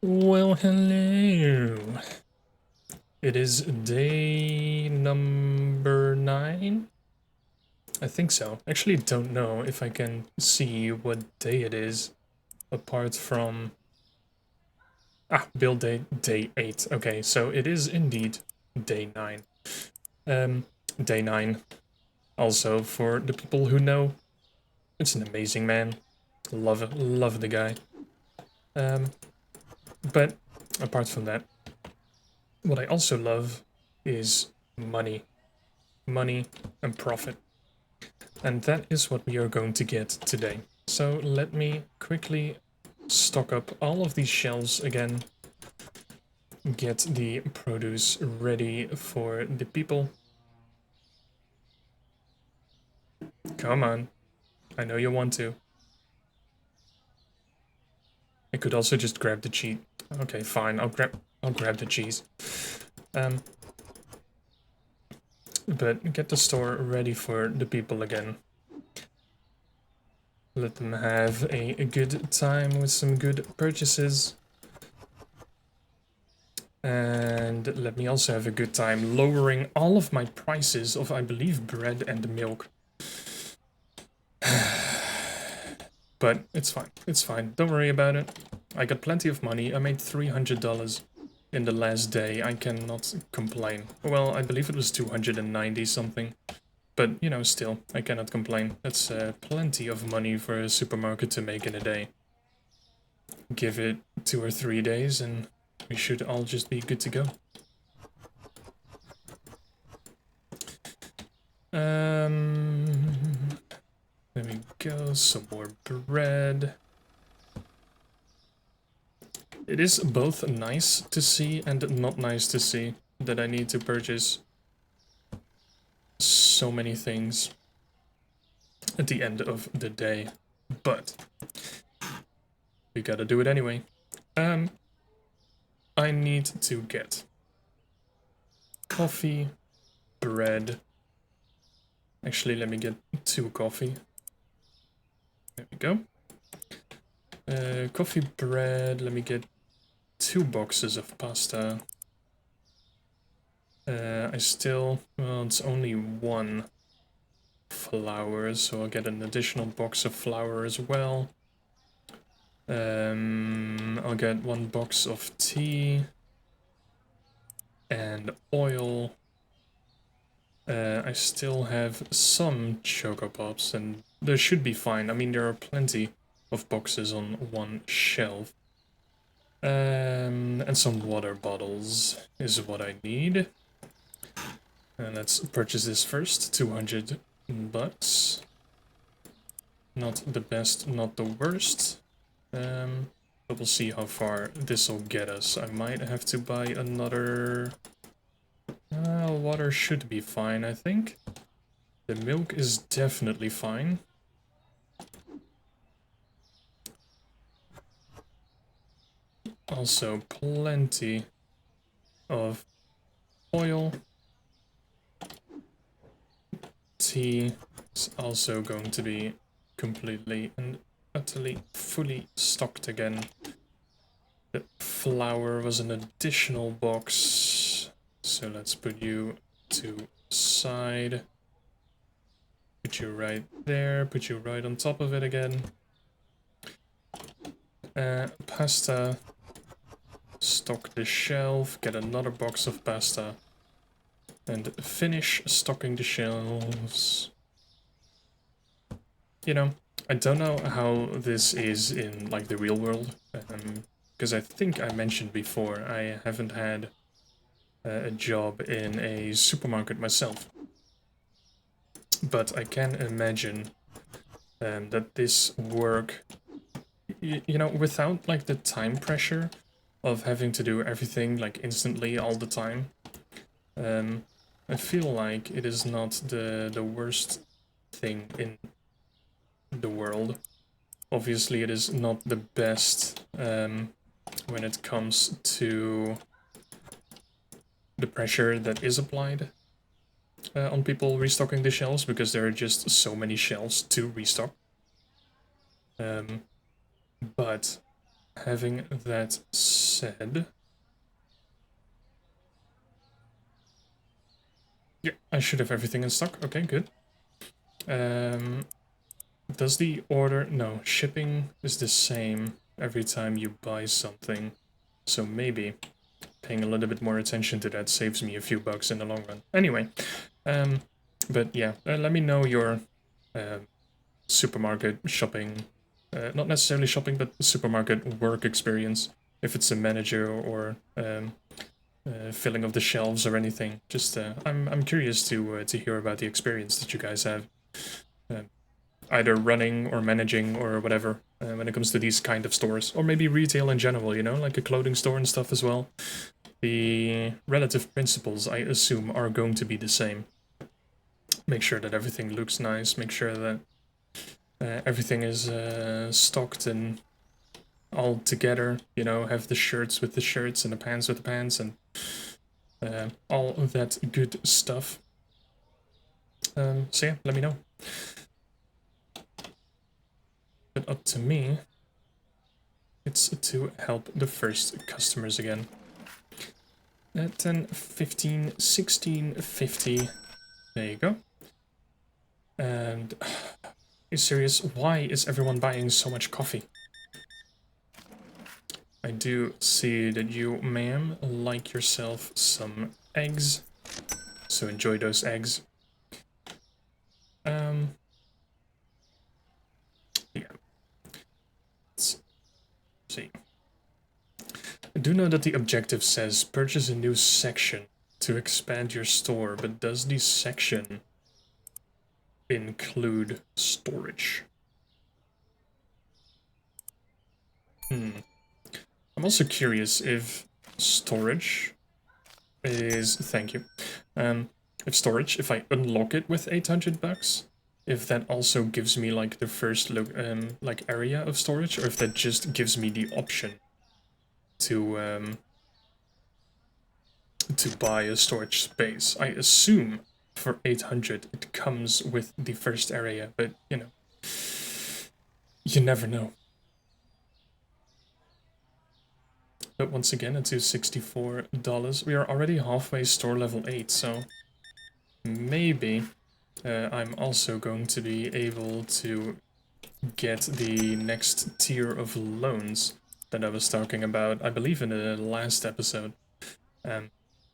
Well, hello. It is day number 9? I think so. Actually, don't know if I can see what day it is apart from... build day 8. Okay, so it is indeed day 9. Um, day 9. Also, for the people who know, it's an amazing man. Love the guy. Um, but apart from that, what I also love is money. Money and profit. And that is what we are going to get today. So let me quickly stock up all of these shelves again. Get the produce ready for the people. Come on. I know you want to. I could also just grab the cheese. Okay, fine. I'll grab the cheese. But get the store ready for the people again. Let them have a good time with some good purchases. And let me also have a good time lowering all of my prices of, I believe, bread and milk. But it's fine. It's fine. Don't worry about it. I got plenty of money. I made $300 in the last day. I cannot complain. Well, I believe it was 290 something. But, you know, still, I cannot complain. That's plenty of money for a supermarket to make in a day. Give it 2 or 3 days and we should all just be good to go. There we go, some more bread. It is both nice to see and not nice to see that I need to purchase so many things at the end of the day, but we gotta do it anyway. I need to get coffee, bread. Actually, let me get 2 coffee. There we go. Coffee, bread. Let me get 2 boxes of pasta. Well, it's only 1 flour, so I'll get an additional box of flour as well. I'll get 1 box of tea and oil. I still have some Choco Pops, and they should be fine. I mean, there are plenty of boxes on 1 shelf. And some water bottles is what I need. And let's purchase this first. 200 bucks. Not the best, not the worst. But we'll see how far this will get us. I might have to buy another... water should be fine, I think. The milk is definitely fine. Also, plenty of oil. Tea is also going to be completely and utterly fully stocked again. The flour was an additional box, so let's put you to side. Put you right there, put you right on top of it again. Pasta. Stock the shelf, get another box of pasta. And finish stocking the shelves. You know, I don't know how this is in, like, the real world. Because I think I mentioned before, I haven't had a job in a supermarket myself. But I can imagine that this work, you know, without, like, the time pressure of having to do everything, like, instantly all the time, I feel like it is not the worst thing in the world. Obviously, it is not the best when it comes to the pressure that is applied on people restocking the shelves, because there are just so many shelves to restock. But having that said... Yeah, I should have everything in stock. Okay, good. Does the order... No, shipping is the same every time you buy something. So maybe paying a little bit more attention to that saves me a few bucks in the long run. Anyway, but yeah, let me know your supermarket shopping, not necessarily shopping, but supermarket work experience. If it's a manager or filling of the shelves or anything. Just I'm curious to hear about the experience that you guys have, either running or managing or whatever when it comes to these kind of stores, or maybe retail in general. You know, like a clothing store and stuff as well. The relative principles, I assume, are going to be the same. Make sure that everything looks nice. Make sure that everything is stocked and all together. You know, have the shirts with the shirts and the pants with the pants and all of that good stuff. So yeah, let me know. But up to me, it's to help the first customers again. 10, 15, 16, 50. There you go. And are you serious? Why is everyone buying so much coffee? I do see that you, ma'am, like yourself some eggs. So enjoy those eggs. Yeah. Let's see. I do know that the objective says purchase a new section to expand your store, but does the section include storage? I'm also curious if storage is... Thank you. If storage, if I unlock it with 800 bucks, if that also gives me like the first like area of storage, or if that just gives me the option to buy a storage space. I assume for 800 it comes with the first area, but you know, you never know. But once again, it's $64. We are already halfway store level 8, so maybe I'm also going to be able to get the next tier of loans that I was talking about, I believe in the last episode,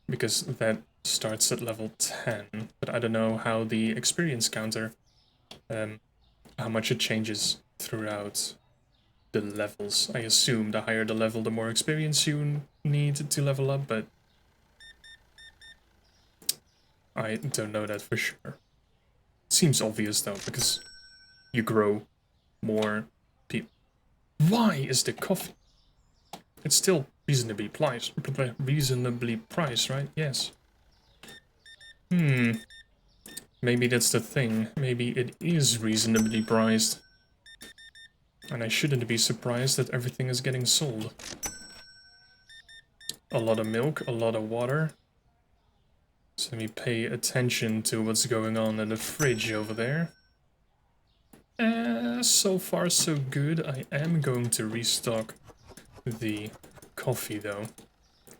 because that starts at level 10, but I don't know how the experience counter, how much it changes throughout the levels. I assume the higher the level, the more experience you need to level up, but I don't know that for sure. Seems obvious though, because you grow more people. Why is the coffee? It's still reasonably priced, right? Yes. Maybe that's the thing. Maybe it is reasonably priced. And I shouldn't be surprised that everything is getting sold. A lot of milk, a lot of water. So let me pay attention to what's going on in the fridge over there. So far so good. I am going to restock the coffee though,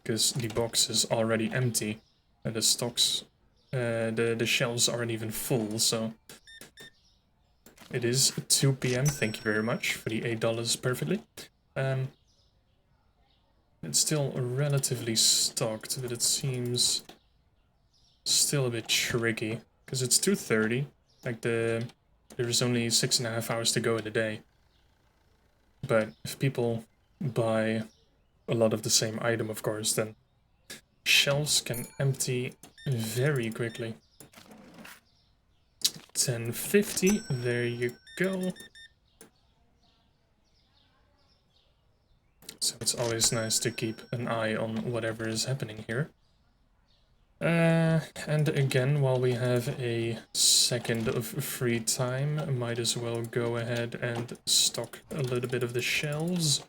because the box is already empty and the stocks, the shelves aren't even full, so it is 2 p.m. Thank you very much for the $8 perfectly. It's still relatively stocked, but it seems still a bit tricky because it's 2:30. Like there's only 6.5 hours to go in the day. But if people buy a lot of the same item, of course, then shelves can empty very quickly. 1050, there you go. So it's always nice to keep an eye on whatever is happening here. And again, while we have a second of free time, I might as well go ahead and stock a little bit of the shelves.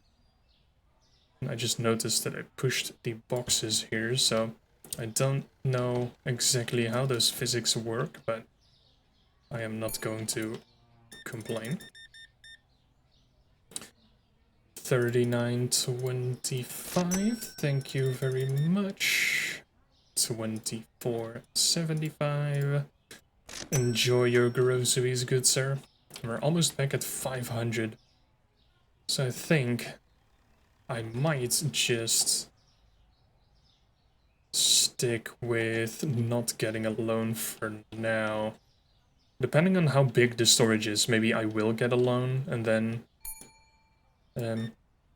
I just noticed that I pushed the boxes here, so I don't know exactly how those physics work, but I am not going to complain. 39.25. Thank you very much. 24.75. Enjoy your groceries, good sir. We're almost back at 500. So I think I might just stick with not getting a loan for now. Depending on how big the storage is, maybe I will get a loan and then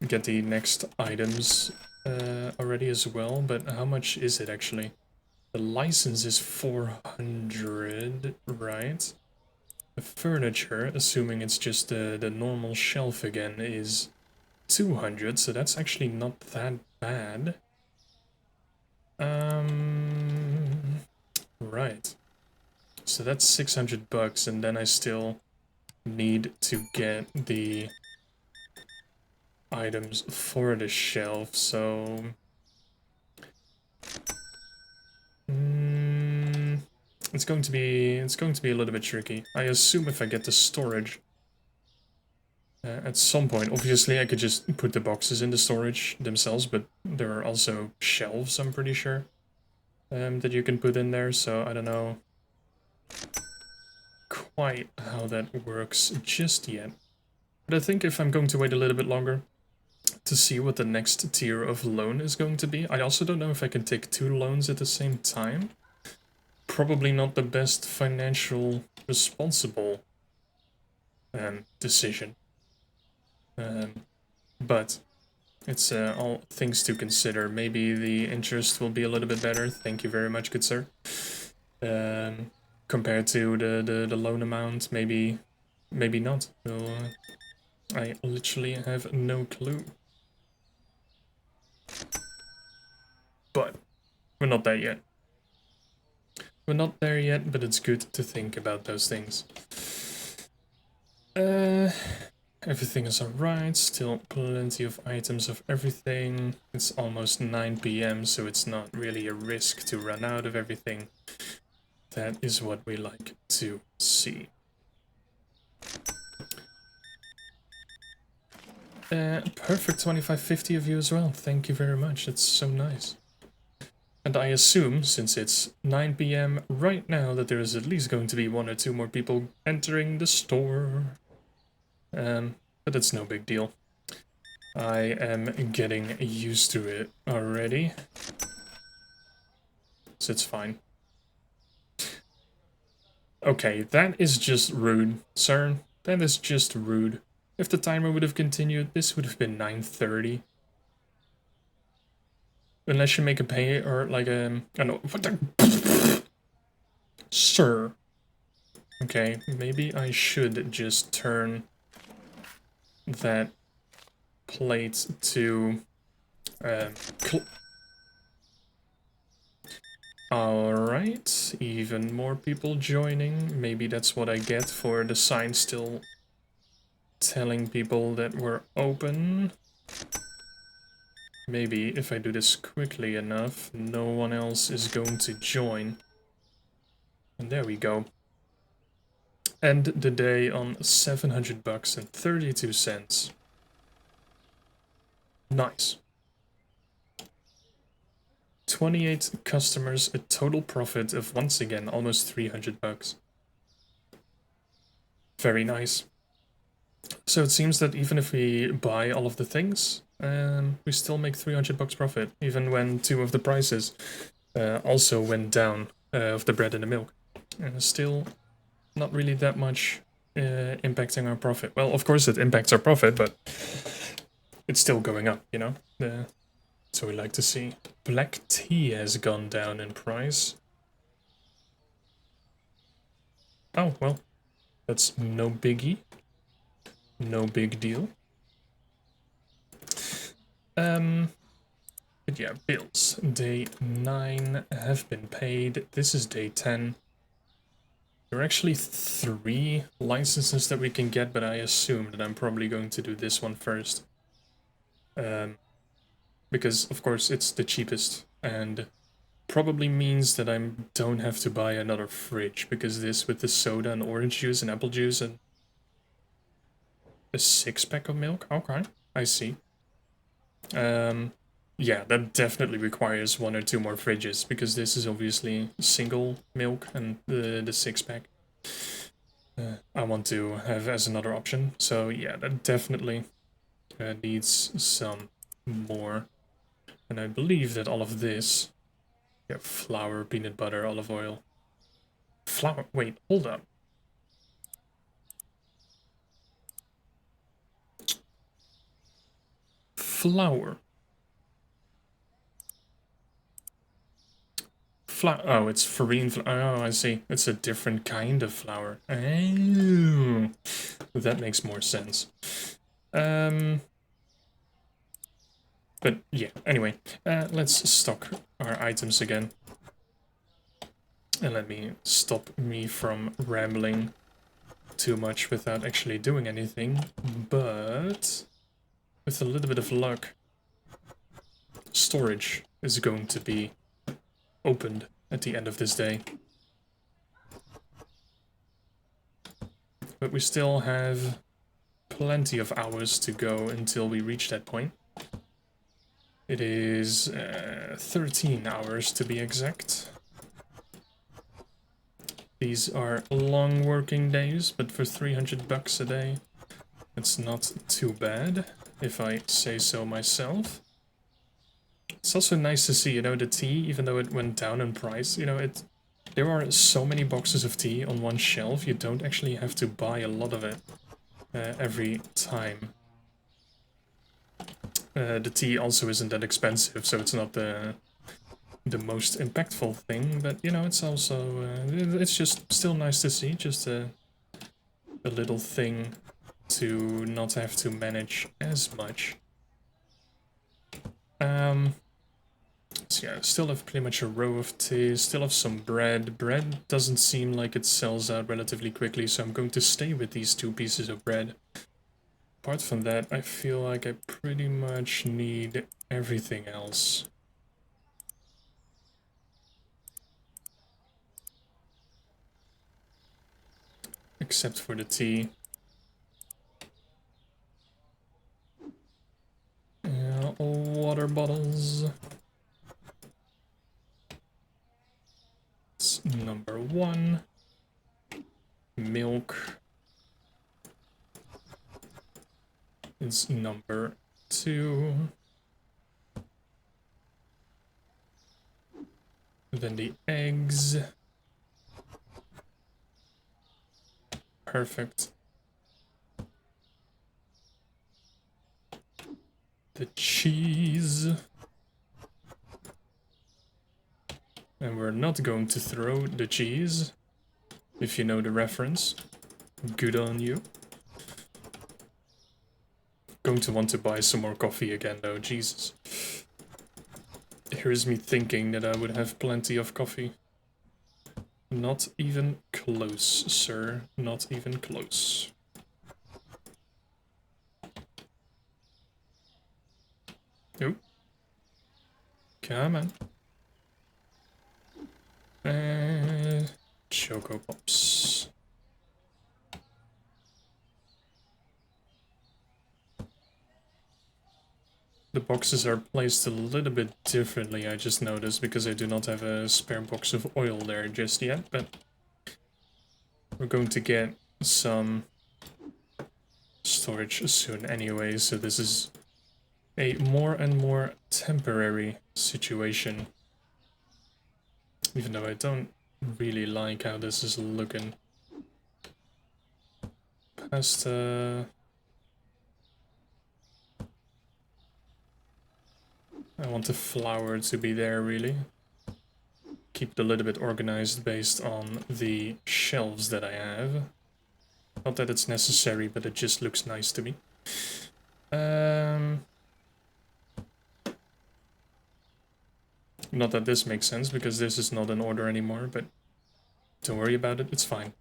get the next items already as well. But how much is it actually? The license is 400, right? The furniture, assuming it's just the normal shelf again, is 200, so that's actually not that bad. Right. So that's 600 bucks, and then I still need to get the items for the shelf, so... it's going to be a little bit tricky. I assume if I get the storage at some point, obviously I could just put the boxes in the storage themselves, but there are also shelves, I'm pretty sure, that you can put in there, so I don't know quite how that works just yet. But I think if I'm going to wait a little bit longer to see what the next tier of loan is going to be, I also don't know if I can take 2 loans at the same time. Probably not the best financial responsible decision. But it's all things to consider. Maybe the interest will be a little bit better. Thank you very much, good sir. Compared to the loan amount, maybe not. So, I literally have no clue. But we're not there yet. We're not there yet, but it's good to think about those things. Everything is alright, still plenty of items of everything. It's almost 9 PM, so it's not really a risk to run out of everything. That is what we like to see. Perfect 2550 of you as well. Thank you very much. It's so nice. And I assume, since it's 9 PM right now, that there is at least going to be 1 or 2 more people entering the store. But it's no big deal. I am getting used to it already. So it's fine. Okay, that is just rude, sir. That is just rude. If the timer would have continued, this would have been 9:30. Unless you make a pay or like a... I don't know. What the... Sir. Okay, maybe I should just turn that plate to... Alright, even more people joining. Maybe that's what I get for the sign still telling people that we're open. Maybe if I do this quickly enough, no one else is going to join. And there we go. End the day on 700 bucks and 32 cents. Nice. 28 customers, a total profit of, once again, almost 300 bucks. Very nice. So it seems that even if we buy all of the things, we still make 300 bucks profit, even when 2 of the prices also went down of the bread and the milk. And still not really that much impacting our profit. Well, of course it impacts our profit, but it's still going up, you know? So we like to see. Black tea has gone down in price. Oh, well, that's no biggie. No big deal. But yeah, bills. Day 9 have been paid. This is day 10. There are actually 3 licenses that we can get, but I assume that I'm probably going to do this one first. Because, of course, it's the cheapest, and probably means that I don't have to buy another fridge, because this with the soda and orange juice and apple juice and a 6-pack of milk? Okay. I see. Yeah, that definitely requires 1 or 2 more fridges, because this is obviously single milk and the 6-pack I want to have as another option. So yeah, that definitely needs some more. And I believe that all of this, yeah, flour, peanut butter, olive oil. Flour, wait, hold up. Flour. Oh, it's farine flour. Oh, I see. It's a different kind of flour. Oh, that makes more sense. But yeah, anyway, let's stock our items again. And let me stop me from rambling too much without actually doing anything. But with a little bit of luck, storage is going to be opened at the end of this day. But we still have plenty of hours to go until we reach that point. It is 13 hours to be exact. These are long working days, but for 300 bucks a day, it's not too bad, if I say so myself. It's also nice to see, you know, the tea, even though it went down in price, you know, there are so many boxes of tea on one shelf, you don't actually have to buy a lot of it every time. The tea also isn't that expensive, so it's not the most impactful thing, but you know, it's also it's just still nice to see, just a little thing to not have to manage as much. So yeah, still have pretty much a row of tea, still have some bread. Bread doesn't seem like it sells out relatively quickly, so I'm going to stay with these 2 pieces of bread. Apart from that, I feel like I pretty much need everything else. Except for the tea. Water bottles. It's number 1. Milk is number 2. Then the eggs. Perfect. The cheese. And we're not going to throw the cheese, if you know the reference. Good on you. Going to want to buy some more coffee again though, Jesus. Here's me thinking that I would have plenty of coffee. Not even close, sir. Not even close. Oh. Come on. Choco Pops. The boxes are placed a little bit differently, I just noticed, because I do not have a spare box of oil there just yet, but we're going to get some storage soon anyway, so this is a more and more temporary situation. Even though I don't really like how this is looking. Pasta. I want the flour to be there, really. Keep it a little bit organized based on the shelves that I have. Not that it's necessary, but it just looks nice to me. Not that this makes sense, because this is not in order anymore, but don't worry about it, it's fine.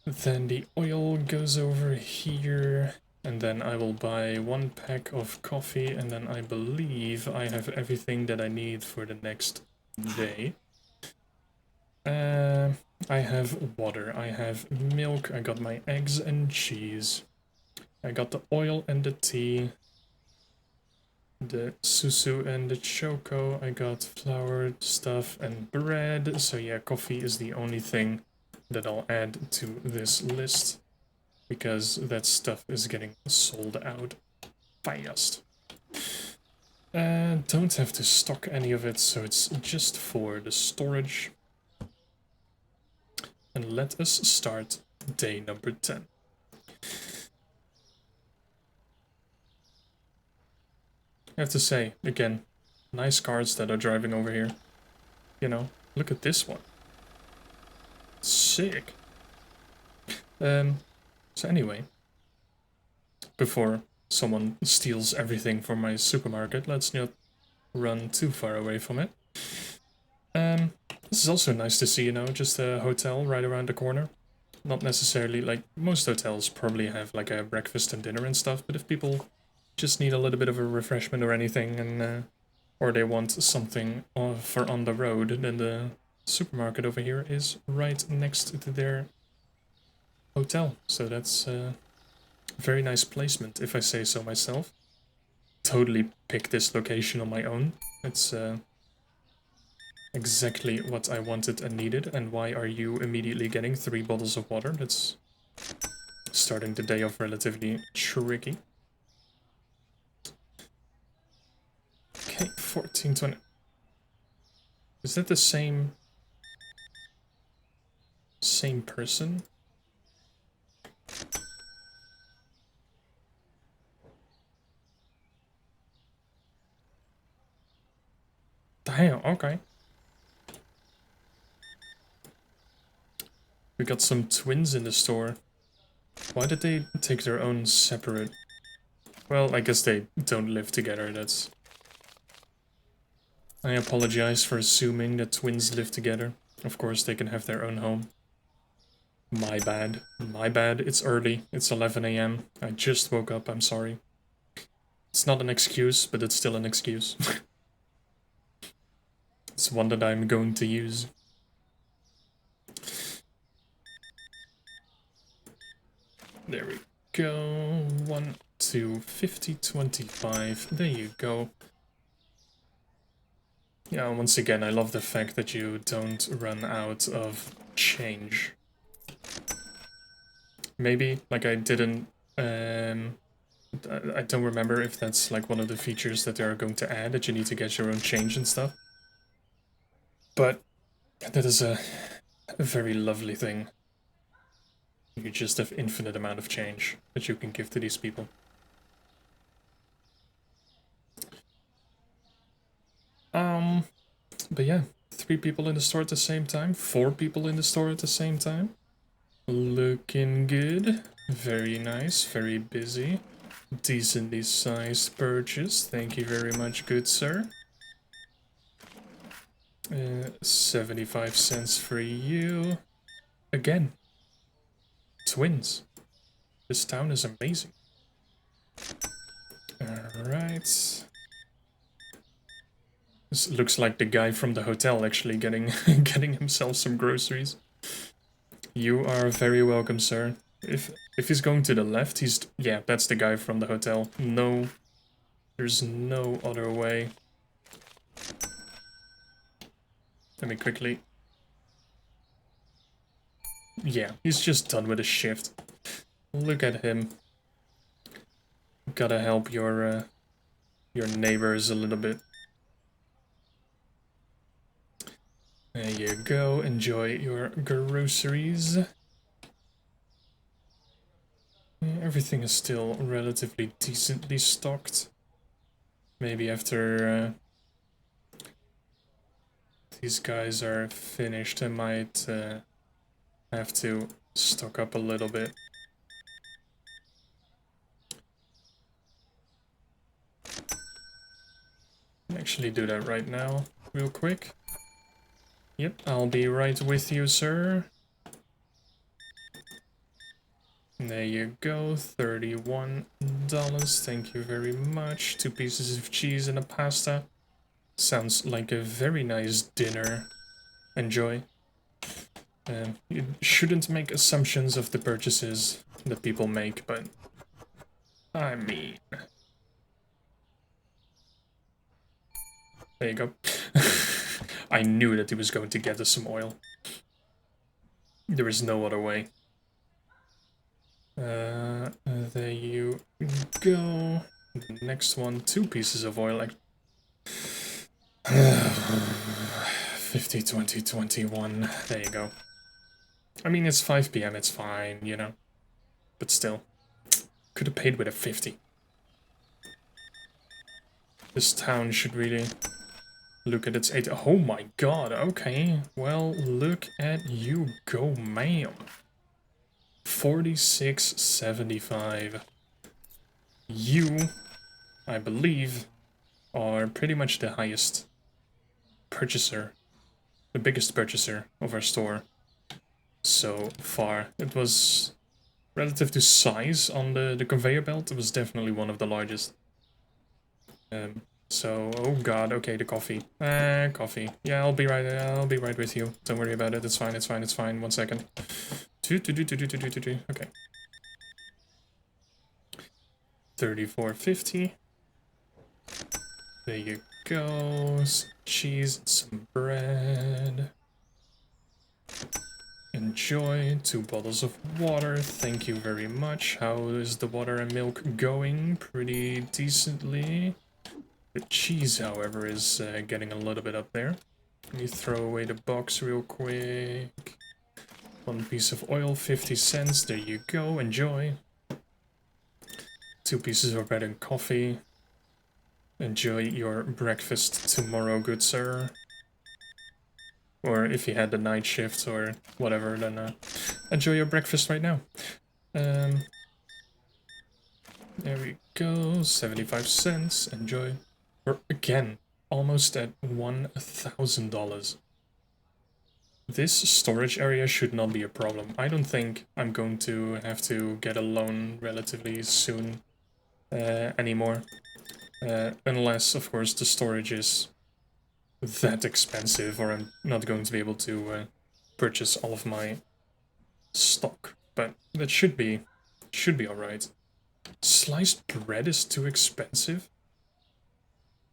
Then the oil goes over here, and then I will buy 1 pack of coffee, and then I believe I have everything that I need for the next day. I have water, I have milk, I got my eggs and cheese. I got the oil and the tea, the susu and the choco. I got flour stuff and bread. So yeah, coffee is the only thing that I'll add to this list, because that stuff is getting sold out fast. Don't have to stock any of it, so it's just for the storage. And let us start day number 10. I have to say, again, nice cars that are driving over here. You know, look at this one. Sick. So anyway, before someone steals everything from my supermarket, let's not run too far away from it. This is also nice to see, you know, just a hotel right around the corner. Not necessarily, like, most hotels probably have like a breakfast and dinner and stuff, but if people just need a little bit of a refreshment or anything, and or they want something for on the road, then the supermarket over here is right next to their hotel. So that's a very nice placement, if I say so myself. Totally picked this location on my own. It's exactly what I wanted and needed. And why are you immediately getting 3 bottles of water? That's starting the day off relatively tricky. Okay, 1420. Is that the same person? Damn, okay. We got some twins in the store. Why did they take their own separate... Well, I guess they don't live together, that's... I apologize for assuming that twins live together. Of course, they can have their own home. My bad. My bad, it's early. It's 11 AM. I just woke up, I'm sorry. It's not an excuse, but it's still an excuse. It's one that I'm going to use. There we go. 1, 2, 50, 25. There you go. Yeah, once again, I love the fact that you don't run out of change. Maybe, like, I didn't... I don't remember if that's, like, one of the features that they are going to add, that you need to get your own change and stuff. But that is a very lovely thing. You just have infinite amount of change that you can give to these people. But yeah, 3 people in the store at the same time, 4 people in the store at the same time. Looking good. Very nice, very busy. Decently sized purchase. Thank you very much, good sir. 75 cents for you. Again. Twins. This town is amazing. Alright. This looks like the guy from the hotel actually getting getting himself some groceries. You are very welcome, sir. If he's going to the left, he's... Yeah, that's the guy from the hotel. No, there's no other way. Let me quickly... Yeah, he's just done with his shift. Look at him. Gotta help your neighbors a little bit. There you go, enjoy your groceries. Everything is still relatively decently stocked. Maybe after these guys are finished, I might have to stock up a little bit. Actually do that right now, real quick. Yep, I'll be right with you, sir. There you go, $31. Thank you very much. 2 pieces of cheese and a pasta. Sounds like a very nice dinner. Enjoy. You shouldn't make assumptions of the purchases that people make, but I mean... There you go. I knew that he was going to get us some oil. There is no other way. There you go. The next one, 2 pieces of oil. Like 50, 20, 21. There you go. I mean, it's 5 p.m. It's fine, you know. But still, could have paid with a 50. This town should really look at its 8. Oh my god, okay. Well, look at you go, ma'am. 46.75. You, I believe, are pretty much the highest purchaser, the biggest purchaser of our store so far. It was, relative to size on the conveyor belt, it was definitely one of the largest. So, oh god, okay, the coffee. Coffee. Yeah, I'll be right with you. Don't worry about it, it's fine, it's fine, it's fine. 1 second. Okay. 34.50. There you go. Some cheese, some bread. Enjoy. 2 bottles of water. Thank you very much. How is the water and milk going? Pretty decently. The cheese, however, is getting a little bit up there. Let me throw away the box real quick. 1 piece of oil, 50 cents. There you go. Enjoy. 2 pieces of bread and coffee. Enjoy your breakfast tomorrow, good sir. Or if you had the night shift or whatever, then enjoy your breakfast right now. There we go, 75 cents, enjoy. We're again almost at $1,000. This storage area should not be a problem. I don't think I'm going to have to get a loan relatively soon anymore. Unless, of course, the storage is that expensive or I'm not going to be able to purchase all of my stock. But that should be alright. Sliced bread is too expensive?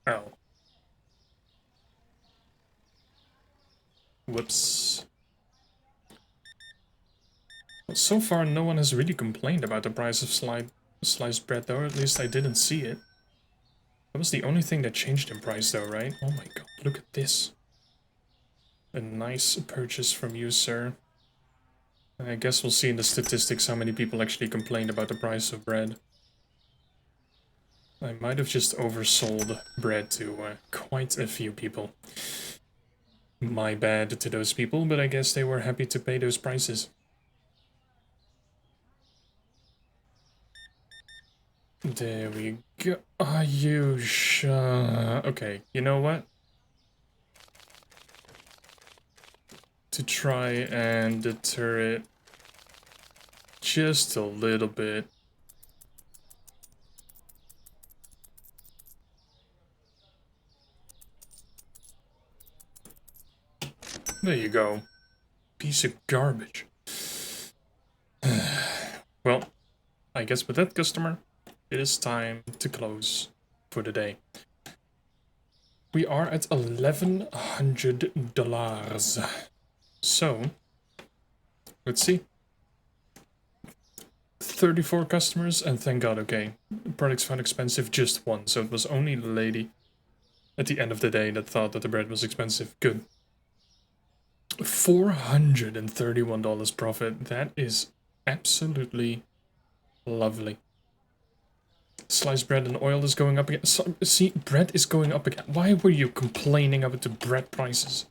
Oh. Whoops. Well, so far no one has really complained about the price of sliced bread though, or at least I didn't see it. That was the only thing that changed in price though, right? Oh my god, look at this. A nice purchase from you, sir. I guess we'll see in the statistics how many people actually complained about the price of bread. I might have just oversold bread to quite a few people. My bad to those people, but I guess they were happy to pay those prices. There we go. Are you sure? Okay, you know what? To try and deter it just a little bit. There you go. Piece of garbage. Well, I guess with that customer, it is time to close for the day. We are at $1,100. So, let's see. 34 customers, and thank god, okay. Products found expensive, just 1, so it was only the lady at the end of the day that thought that the bread was expensive. Good. $431 profit. That is absolutely lovely. Sliced bread and oil is going up again. So, see, bread is going up again. Why were you complaining about the bread prices?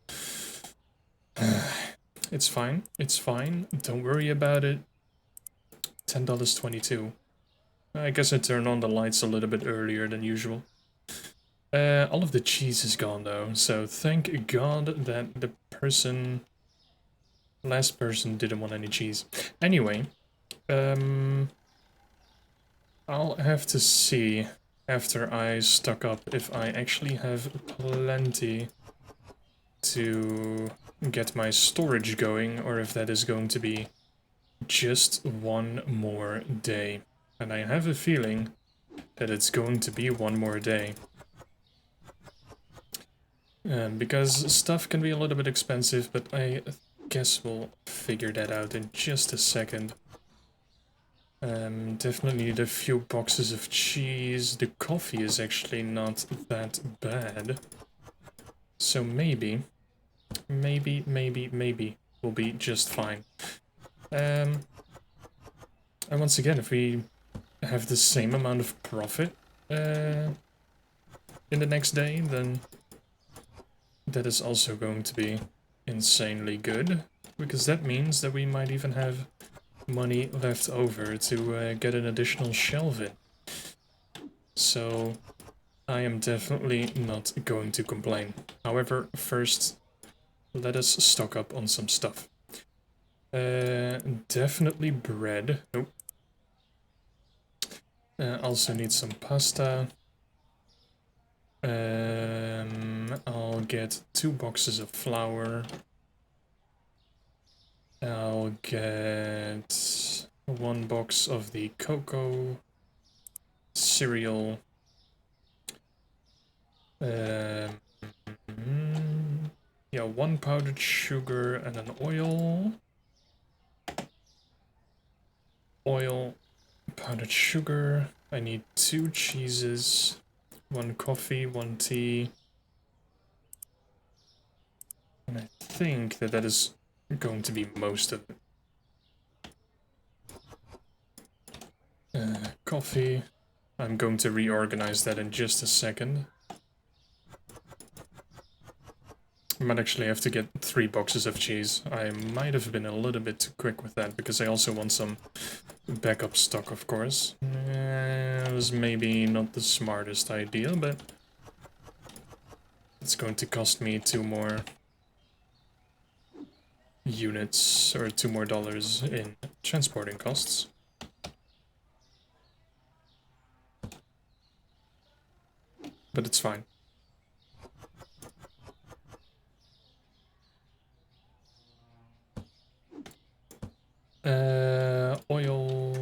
It's fine. It's fine. Don't worry about it. $10.22. I guess I turned on the lights a little bit earlier than usual. All of the cheese is gone though, so thank god that the last person didn't want any cheese. Anyway, I'll have to see after I stock up if I actually have plenty to get my storage going, or if that is going to be just one more day. And I have a feeling that it's going to be one more day. Because stuff can be a little bit expensive, but I guess we'll figure that out in just a second. Definitely need a few boxes of cheese. The coffee is actually not that bad. So maybe we'll be just fine. And once again, if we have the same amount of profit in the next day, then that is also going to be insanely good. Because that means that we might even have money left over to get an additional shelf in. So I am definitely not going to complain. However, first, let us stock up on some stuff. Definitely bread. Nope. Also need some pasta. I'll get 2 boxes of flour. I'll get 1 box of the cocoa, cereal, yeah, 1 powdered sugar and an oil. Oil, powdered sugar. I need 2 cheeses, 1 coffee, 1 tea. And I think that that is going to be most of it. Coffee. I'm going to reorganize that in just a second. I might actually have to get 3 boxes of cheese. I might have been a little bit too quick with that, because I also want some backup stock, of course. It was maybe not the smartest idea, but it's going to cost me 2 more units, or $2 more in transporting costs. But it's fine. Oil,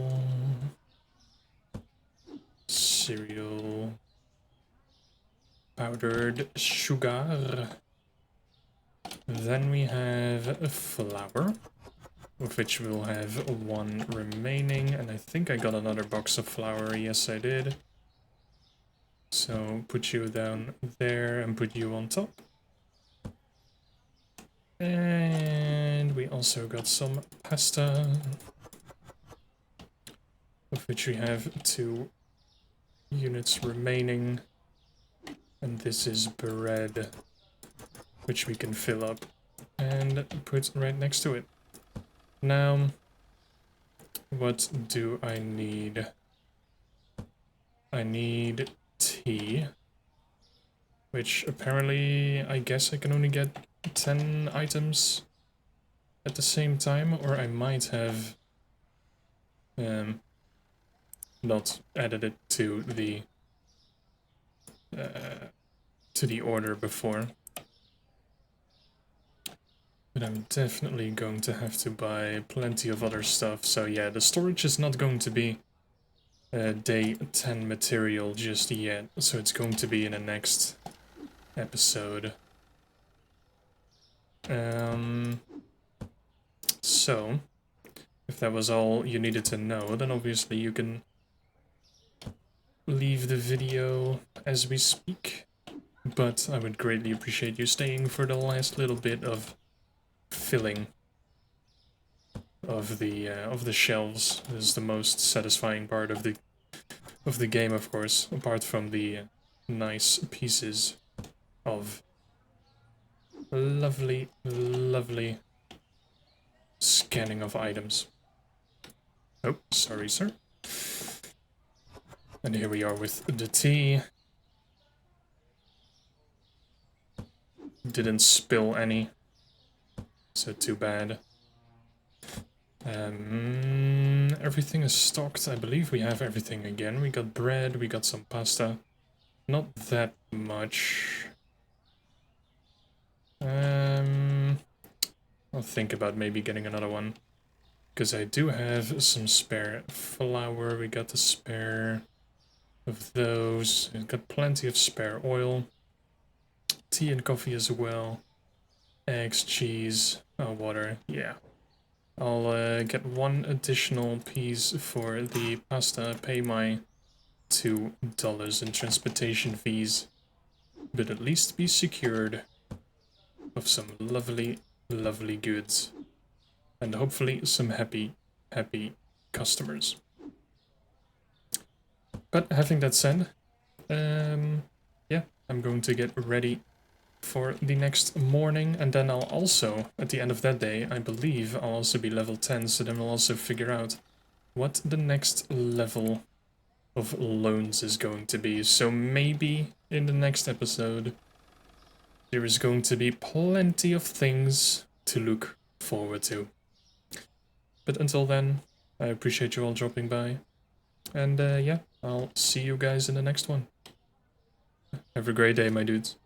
cereal, powdered sugar. Then we have flour, of which we'll have 1 remaining, and I think I got another box of flour. Yes, I did. So put you down there and put you on top. And we also got some pasta, of which we have 2 units remaining. And this is bread, which we can fill up and put right next to it. Now, what do I need? I need tea, which apparently I guess I can only get 10 items at the same time, or I might have not added it to the order before. But I'm definitely going to have to buy plenty of other stuff. So yeah, the storage is not going to be day 10 material just yet. So it's going to be in the next episode. So, if that was all you needed to know, then obviously you can leave the video as we speak. But I would greatly appreciate you staying for the last little bit of filling of the shelves. This is the most satisfying part of the game, of course, apart from the nice pieces of lovely scanning of items. Oh, sorry, sir. And here we are with the tea. Didn't spill any, so too bad. Everything is stocked. I believe we have everything again. We got bread, we got some pasta. Not that much. I'll think about maybe getting another one. Because I do have some spare flour. We got the spare of those. I've got plenty of spare oil. Tea and coffee as well. Eggs, cheese, water, yeah. I'll get one additional piece for the pasta, pay my $2 in transportation fees, but at least be secured of some lovely, lovely goods. And hopefully some happy, happy customers. But having that said, yeah, I'm going to get ready for the next morning, and then I'll also, at the end of that day, I believe I'll also be level 10, so then we'll also figure out what the next level of loans is going to be. So maybe in the next episode, there is going to be plenty of things to look forward to. But until then, I appreciate you all dropping by, and yeah, I'll see you guys in the next one. Have a great day, my dudes.